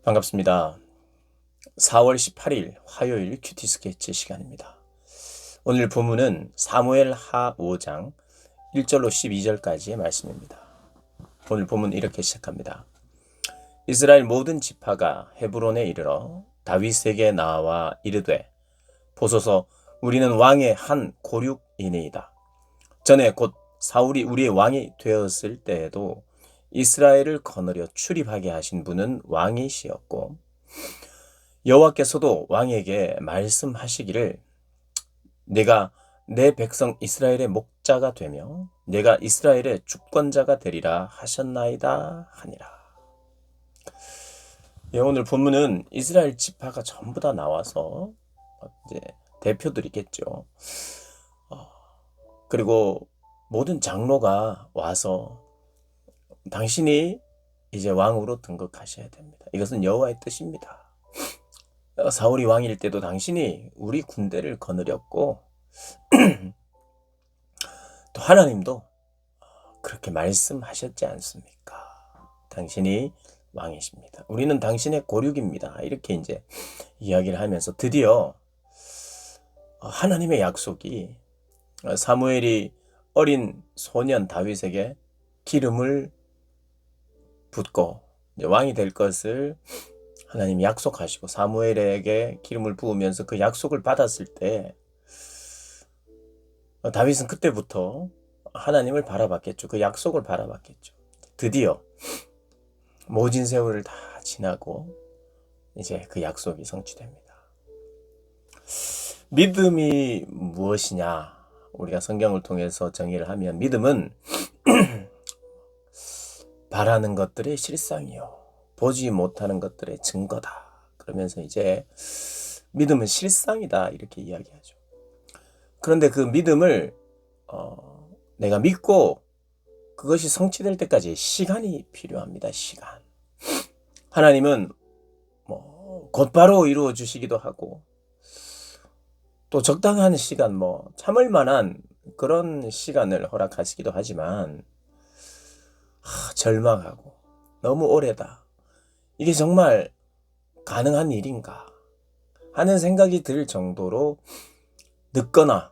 반갑습니다. 4월 18일 화요일 큐티 스케치 시간입니다. 오늘 본문은 사무엘 하 5장 1절로 12절까지의 말씀입니다. 오늘 본문 이렇게 시작합니다. 이스라엘 모든 지파가 헤브론에 이르러 다윗에게 나와 이르되 보소서 우리는 왕의 한 고륙이니이다. 전에 곧 사울이 우리의 왕이 되었을 때에도 이스라엘을 거느려 출입하게 하신 분은 왕이시었고 여호와께서도 왕에게 말씀하시기를 내가 내 백성 이스라엘의 목자가 되며 내가 이스라엘의 주권자가 되리라 하셨나이다 하니라. 오늘 본문은 이스라엘 지파가 전부 다 나와서 이제 대표들이겠죠. 그리고 모든 장로가 와서 당신이 이제 왕으로 등극하셔야 됩니다. 이것은 여호와의 뜻입니다. 사울이 왕일 때도 당신이 우리 군대를 거느렸고 또 하나님도 그렇게 말씀하셨지 않습니까? 당신이 왕이십니다. 우리는 당신의 고륙입니다. 이렇게 이제 이야기를 하면서 드디어 하나님의 약속이 사무엘이 어린 소년 다윗에게 기름을 붓고 왕이 될 것을 하나님이 약속하시고 사무엘에게 기름을 부으면서 그 약속을 받았을 때 다윗은 그때부터 하나님을 바라봤겠죠. 그 약속을 바라봤겠죠. 드디어 모진 세월을 다 지나고 이제 그 약속이 성취됩니다. 믿음이 무엇이냐? 우리가 성경을 통해서 정의를 하면 믿음은 바라는 것들의 실상이요 보지 못하는 것들의 증거다. 그러면서 이제 믿음은 실상이다 이렇게 이야기하죠. 그런데 그 믿음을 내가 믿고 그것이 성취될 때까지 시간이 필요합니다. 시간. 하나님은 곧바로 이루어 주시기도 하고 또 적당한 시간 참을 만한 그런 시간을 허락하시기도 하지만 절망하고 너무 오래다. 이게 정말 가능한 일인가 하는 생각이 들 정도로 늦거나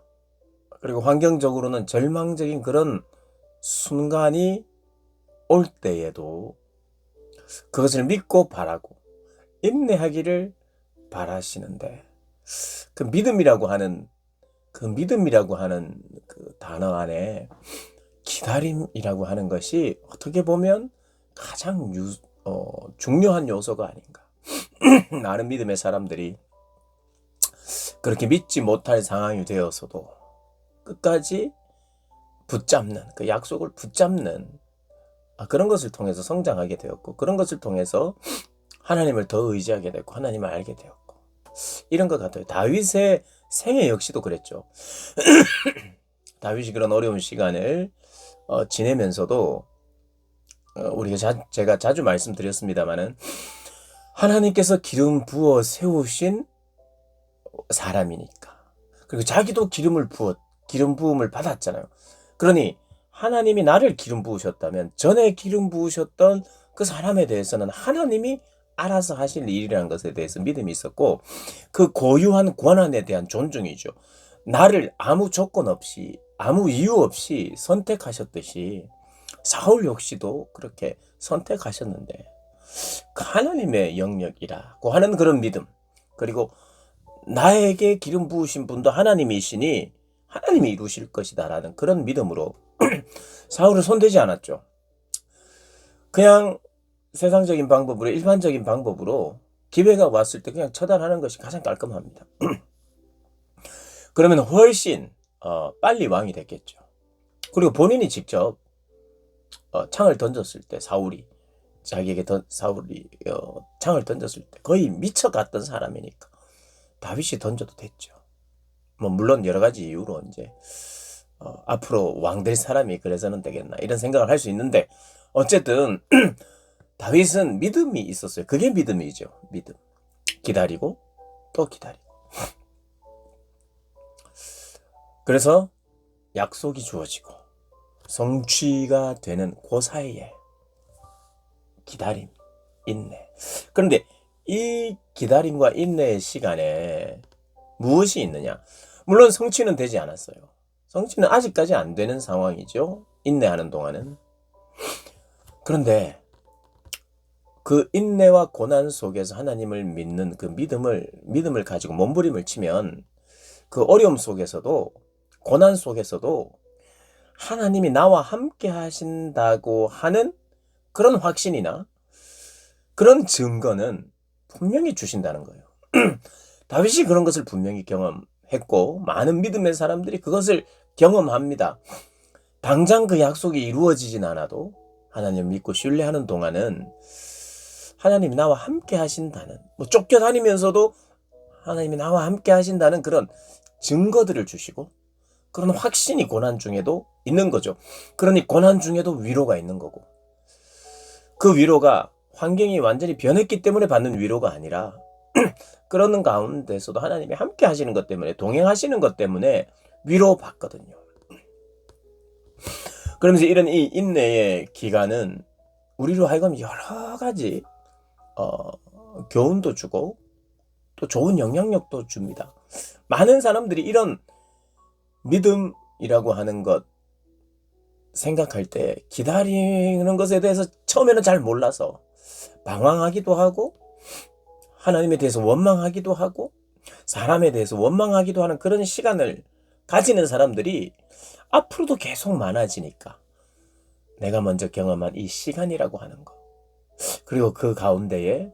그리고 환경적으로는 절망적인 그런 순간이 올 때에도 그것을 믿고 바라고 인내하기를 바라시는데 그 믿음이라고 하는 그 단어 안에 기다림이라고 하는 것이 어떻게 보면 가장 중요한 요소가 아닌가. 많은 믿음의 사람들이 그렇게 믿지 못할 상황이 되어서도 끝까지 붙잡는 그 약속을 붙잡는 그런 것을 통해서 성장하게 되었고 그런 것을 통해서 하나님을 더 의지하게 됐고 하나님을 알게 되었고 이런 것 같아요. 다윗의 생애 역시도 그랬죠. 다윗이 그런 어려운 시간을 지내면서도 제가 자주 말씀드렸습니다마는 하나님께서 기름 부어 세우신 사람이니까 그리고 자기도 기름 부음을 받았잖아요. 그러니 하나님이 나를 기름 부으셨다면 전에 기름 부으셨던 그 사람에 대해서는 하나님이 알아서 하실 일이라는 것에 대해서 믿음이 있었고 그 고유한 권한에 대한 존중이죠. 나를 아무 조건 없이 아무 이유 없이 선택하셨듯이 사울 역시도 그렇게 선택하셨는데 하나님의 영역이라고 하는 그런 믿음 그리고 나에게 기름 부으신 분도 하나님이시니 하나님이 이루실 것이다 라는 그런 믿음으로 사울을 손대지 않았죠. 그냥 세상적인 방법으로 일반적인 방법으로 기회가 왔을 때 그냥 처단하는 것이 가장 깔끔합니다. 그러면 훨씬 빨리 왕이 됐겠죠. 그리고 본인이 직접 창을 던졌을 때 사울이 창을 던졌을 때 거의 미쳐갔던 사람이니까 다윗이 던져도 됐죠. 물론 여러 가지 이유로 이제 앞으로 왕 될 사람이 그래서는 되겠나 이런 생각을 할 수 있는데 어쨌든 다윗은 믿음이 있었어요. 그게 믿음이죠. 믿음. 기다리고 또 기다리고. 그래서 약속이 주어지고 성취가 되는 그 사이에 기다림, 인내. 그런데 이 기다림과 인내의 시간에 무엇이 있느냐? 물론 성취는 되지 않았어요. 성취는 아직까지 안 되는 상황이죠. 인내하는 동안은. 그런데 그 인내와 고난 속에서 하나님을 믿는 그 믿음을 가지고 몸부림을 치면 그 어려움 속에서도, 고난 속에서도 하나님이 나와 함께 하신다고 하는 그런 확신이나 그런 증거는 분명히 주신다는 거예요. 다윗이 그런 것을 분명히 경험했고, 많은 믿음의 사람들이 그것을 경험합니다. 당장 그 약속이 이루어지진 않아도 하나님 믿고 신뢰하는 동안은 하나님이 나와 함께 하신다는, 쫓겨다니면서도 하나님이 나와 함께 하신다는 그런 증거들을 주시고, 그런 확신이 고난 중에도 있는 거죠. 그러니 고난 중에도 위로가 있는 거고, 그 위로가 환경이 완전히 변했기 때문에 받는 위로가 아니라 그러는 가운데서도 하나님이 함께 하시는 것 때문에, 동행하시는 것 때문에 위로받거든요. 그러면서 이런 이 인내의 기간은 우리로 하여금 여러 가지 교훈도 주고 또 좋은 영향력도 줍니다. 많은 사람들이 이런 믿음이라고 하는 것 생각할 때 기다리는 것에 대해서 처음에는 잘 몰라서 방황하기도 하고, 하나님에 대해서 원망하기도 하고, 사람에 대해서 원망하기도 하는 그런 시간을 가지는 사람들이 앞으로도 계속 많아지니까, 내가 먼저 경험한 이 시간이라고 하는 것, 그리고 그 가운데에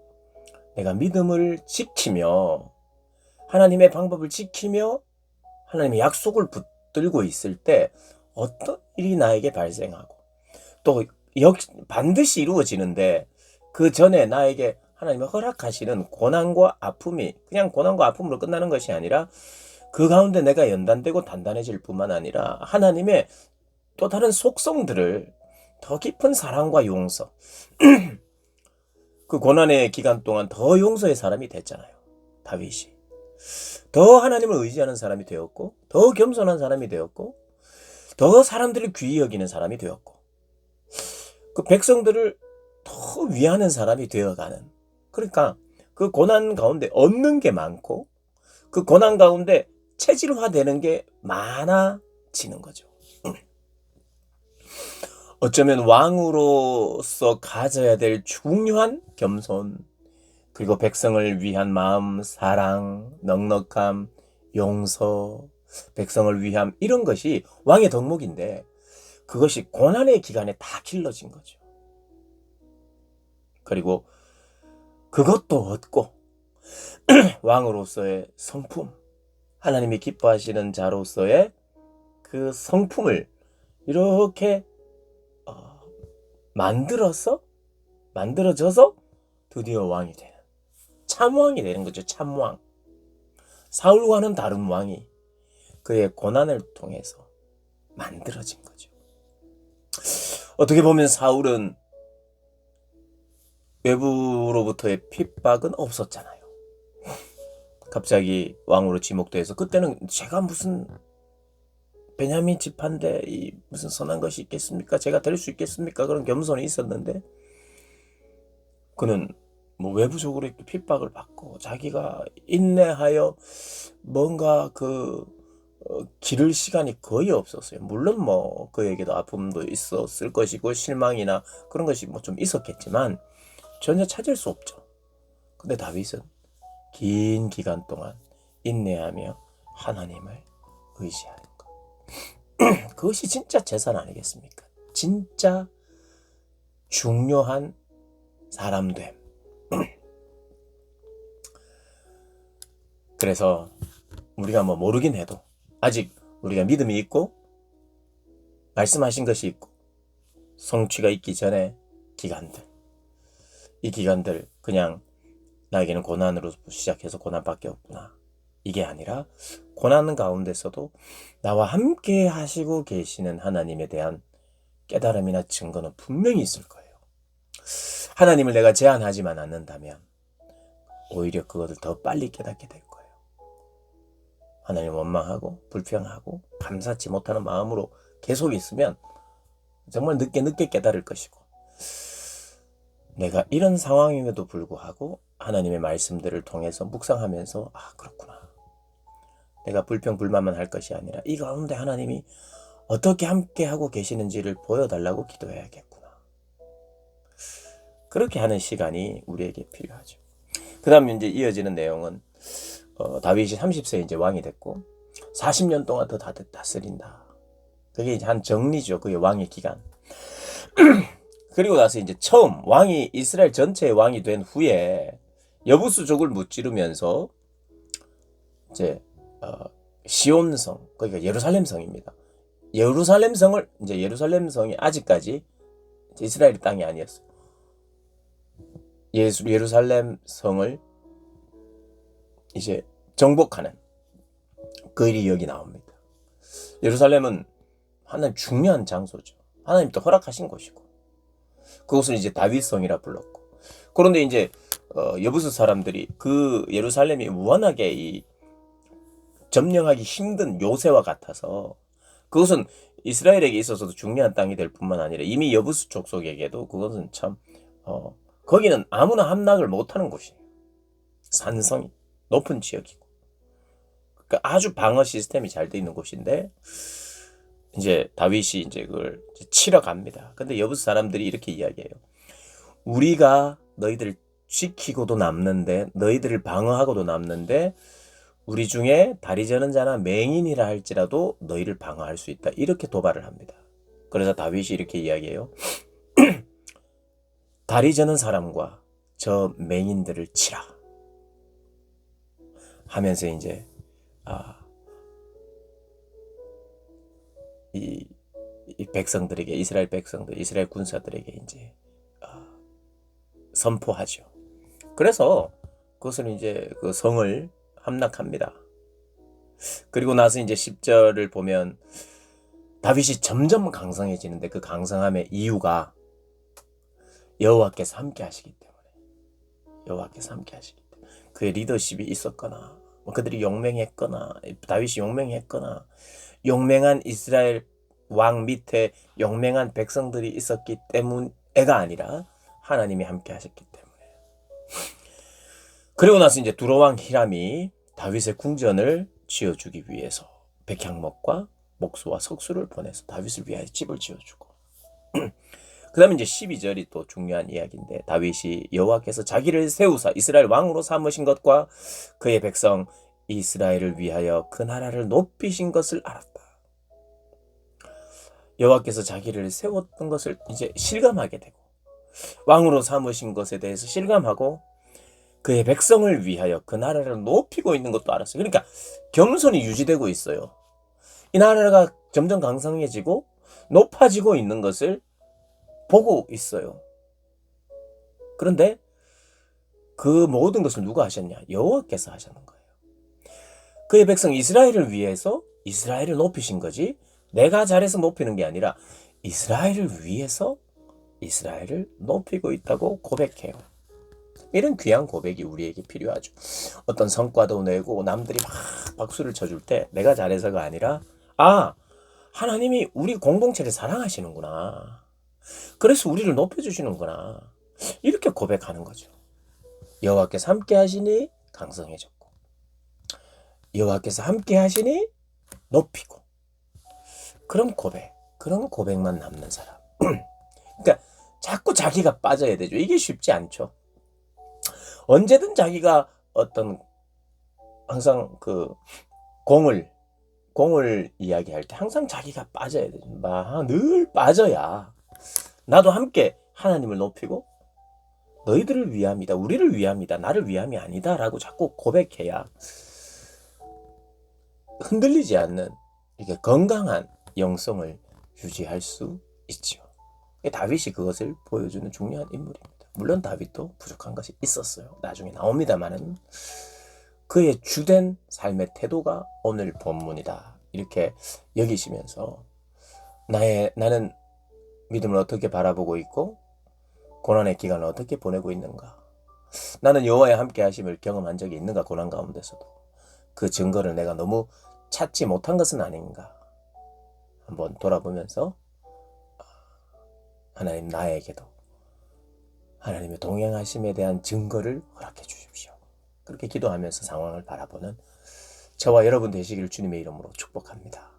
내가 믿음을 지키며 하나님의 방법을 지키며 하나님의 약속을 붙들고 있을 때 어떤 일이 나에게 발생하고 또 반드시 이루어지는데, 그 전에 나에게 하나님이 허락하시는 고난과 아픔이 그냥 고난과 아픔으로 끝나는 것이 아니라, 그 가운데 내가 연단되고 단단해질 뿐만 아니라 하나님의 또 다른 속성들을, 더 깊은 사랑과 용서, 그 고난의 기간 동안 더 용서의 사람이 됐잖아요. 다윗이 더 하나님을 의지하는 사람이 되었고, 더 겸손한 사람이 되었고, 더 사람들을 귀히 여기는 사람이 되었고, 그 백성들을 더 위하는 사람이 되어가는, 그러니까 그 고난 가운데 얻는 게 많고, 그 고난 가운데 체질화되는 게 많아지는 거죠. 어쩌면 왕으로서 가져야 될 중요한 겸손, 그리고 백성을 위한 마음, 사랑, 넉넉함, 용서, 백성을 위함, 이런 것이 왕의 덕목인데 그것이 고난의 기간에 다 길러진 거죠. 그리고 그것도 얻고 왕으로서의 성품, 하나님이 기뻐하시는 자로서의 그 성품을 이렇게 만들어져서 드디어 왕이 되는, 참왕이 되는 거죠. 참왕. 사울과는 다른 왕이 그의 고난을 통해서 만들어진 거죠. 어떻게 보면 사울은 외부로부터의 핍박은 없었잖아요. 갑자기 왕으로 지목돼서, 그때는 제가 무슨 베냐민 지파인데 무슨 선한 것이 있겠습니까? 제가 될 수 있겠습니까? 그런 겸손이 있었는데, 그는 외부적으로 이렇게 핍박을 받고 자기가 인내하여 뭔가 기를 시간이 거의 없었어요. 물론 그에게도 아픔도 있었을 것이고 실망이나 그런 것이 좀 있었겠지만 전혀 찾을 수 없죠. 근데 다윗은 긴 기간 동안 인내하며 하나님을 의지하는 것, 그것이 진짜 재산 아니겠습니까? 진짜 중요한 사람됨. 그래서 우리가 모르긴 해도 아직 우리가 믿음이 있고 말씀하신 것이 있고 성취가 있기 전에 기간들, 이 기간들 그냥 나에게는 고난으로 시작해서 고난밖에 없구나, 이게 아니라 고난 가운데서도 나와 함께 하시고 계시는 하나님에 대한 깨달음이나 증거는 분명히 있을 거예요. 하나님을 내가 제한하지만 않는다면 오히려 그것을 더 빨리 깨닫게 될 거예요. 하나님 원망하고 불평하고 감사치 못하는 마음으로 계속 있으면 정말 늦게 깨달을 것이고, 내가 이런 상황임에도 불구하고 하나님의 말씀들을 통해서 묵상하면서 그렇구나. 내가 불평불만만 할 것이 아니라 이 가운데 하나님이 어떻게 함께하고 계시는지를 보여달라고 기도해야겠구나. 그렇게 하는 시간이 우리에게 필요하죠. 그 다음 이제 이어지는 내용은 다윗이 30세 이제 왕이 됐고 40년 동안 더 다스린다. 그게 이제 한 정리죠. 그게 왕의 기간. 그리고 나서 이제 처음 왕이 이스라엘 전체의 왕이 된 후에 여부수족을 무찌르면서 이제 시온성, 그러니까 예루살렘 성입니다. 예루살렘 성이 아직까지 이스라엘 땅이 아니었어요. 예루살렘 성을 이제 정복하는 그 일이 여기 나옵니다. 예루살렘은 하나님 중요한 장소죠. 하나님 또 허락하신 곳이고, 그것을 이제 다윗성이라 불렀고. 그런데 이제 여부수 사람들이 그 예루살렘이 워낙에 이 점령하기 힘든 요새와 같아서, 그것은 이스라엘에게 있어서도 중요한 땅이 될 뿐만 아니라 이미 여부수 족속에게도 그것은 참 거기는 아무나 함락을 못하는 곳이에요. 산성이 높은 지역이고, 그러니까 아주 방어 시스템이 잘 돼 있는 곳인데, 이제 다윗이 이제 그걸 치러 갑니다. 근데 여부수 사람들이 이렇게 이야기해요. 우리가 너희들을 지키고도 남는데, 너희들을 방어하고도 남는데, 우리 중에 다리 저는 자나 맹인이라 할지라도 너희를 방어할 수 있다. 이렇게 도발을 합니다. 그래서 다윗이 이렇게 이야기해요. 다리 저는 사람과 저 맹인들을 치라 하면서 이제 이 백성들에게, 이스라엘 백성들, 이스라엘 군사들에게 이제 선포하죠. 그래서 그것은 이제 그 성을 함락합니다. 그리고 나서 이제 10절을 보면 다윗이 점점 강성해지는데, 그 강성함의 이유가 여호와께서 함께 하시기 때문에, 여호와께서 함께 하시기 때문에, 그의 리더십이 있었거나, 그들이 용맹했거나, 다윗이 용맹했거나, 용맹한 이스라엘 왕 밑에 용맹한 백성들이 있었기 때문에가 아니라 하나님이 함께 하셨기 때문에. 그리고 나서 이제 두로왕 히람이 다윗의 궁전을 지어주기 위해서 백향목과 목수와 석수를 보내서 다윗을 위하여 집을 지어주고, 그 다음에 이제 12절이 또 중요한 이야기인데, 다윗이 여호와께서 자기를 세우사 이스라엘 왕으로 삼으신 것과 그의 백성 이스라엘을 위하여 그 나라를 높이신 것을 알았다. 여호와께서 자기를 세웠던 것을 이제 실감하게 되고, 왕으로 삼으신 것에 대해서 실감하고, 그의 백성을 위하여 그 나라를 높이고 있는 것도 알았어요. 그러니까 겸손이 유지되고 있어요. 이 나라가 점점 강성해지고 높아지고 있는 것을 보고 있어요. 그런데 그 모든 것을 누가 하셨냐? 여호와께서 하셨는 거예요. 그의 백성 이스라엘을 위해서 이스라엘을 높이신 거지, 내가 잘해서 높이는 게 아니라 이스라엘을 위해서 이스라엘을 높이고 있다고 고백해요. 이런 귀한 고백이 우리에게 필요하죠. 어떤 성과도 내고 남들이 막 박수를 쳐줄 때 내가 잘해서가 아니라, 하나님이 우리 공동체를 사랑하시는구나, 그래서 우리를 높여주시는구나, 이렇게 고백하는 거죠. 여호와께서 함께 하시니 강성해졌고, 여호와께서 함께 하시니 높이고, 그런 고백만 남는 사람. 그러니까 자꾸 자기가 빠져야 되죠. 이게 쉽지 않죠. 언제든 자기가 항상 그 공을 이야기할 때 항상 자기가 빠져야 되죠. 늘 빠져야 나도 함께 하나님을 높이고, 너희들을 위함이다, 우리를 위함이다, 나를 위함이 아니다 라고 자꾸 고백해야 흔들리지 않는 이게 건강한 영성을 유지할 수 있죠. 다윗이 그것을 보여주는 중요한 인물입니다. 물론 다윗도 부족한 것이 있었어요. 나중에 나옵니다만은 그의 주된 삶의 태도가 오늘 본문이다, 이렇게 여기시면서 나는 믿음을 어떻게 바라보고 있고 고난의 기간을 어떻게 보내고 있는가, 나는 여호와의 함께 하심을 경험한 적이 있는가, 고난 가운데서도 그 증거를 내가 너무 찾지 못한 것은 아닌가 한번 돌아보면서 하나님 나에게도 하나님의 동행하심에 대한 증거를 허락해 주십시오. 그렇게 기도하면서 상황을 바라보는 저와 여러분 되시기를 주님의 이름으로 축복합니다.